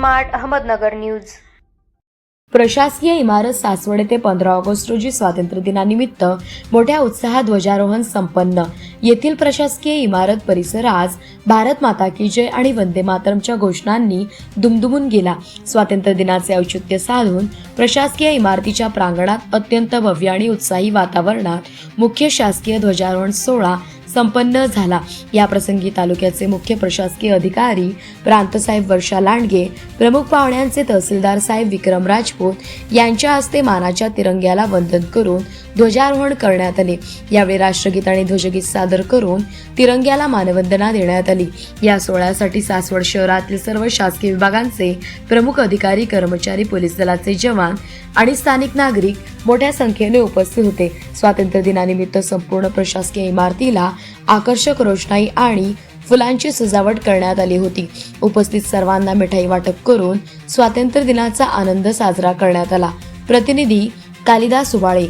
Smart Ahmednagar news. प्रशासकीय इमारत सासवड येथे 15 ऑगस्ट रोजी स्वातंत्र्य दिनानिमित्त मोठ्या उत्साहात ध्वजारोहण संपन्न। येथील प्रशासकीय इमारत परिसर आज भारत माता की जय आणि वंदे मातरमच्या घोषणांनी दुमदुमून गेला। स्वातंत्र्य दिनाचे औचित्य साधून प्रशासकीय इमारतीच्या प्रांगणात अत्यंत भव्य आणि उत्साही वातावरणात मुख्य शासकीय ध्वजारोहण सोहळा संपन्न झाला। या प्रसंगी तालुक्याचे मुख्य प्रशासकीय अधिकारी प्रांतसाहेब वर्षा लांडगे, प्रमुख पाहुण्यांचे तहसीलदार साहेब विक्रम राजपूत यांच्या हस्ते मानाच्या तिरंग्याला वंदन करून ध्वजारोहण करण्यात आले। यावेळी राष्ट्रगीत आणि ध्वजगीत सादर करून तिरंग्याला मानवंदना देण्यात आली। या सोहळ्यासाठी सासवड शहरातील सर्व शासकीय विभागांचे प्रमुख अधिकारी, कर्मचारी, पोलीस दलाचे जवान आणि स्थानिक नागरिक मोठ्या संख्येने उपस्थित होते। स्वातंत्र्य दिनानिमित्त संपूर्ण प्रशासकीय इमारतीला आकर्षक रोषणाई आणि फुलांची सजावट करण्यात आली होती। उपस्थित सर्वांना मिठाई वाटप करून स्वातंत्र्य दिनाचा आनंद साजरा करण्यात आला। प्रतिनिधी कालिदास उबाळे।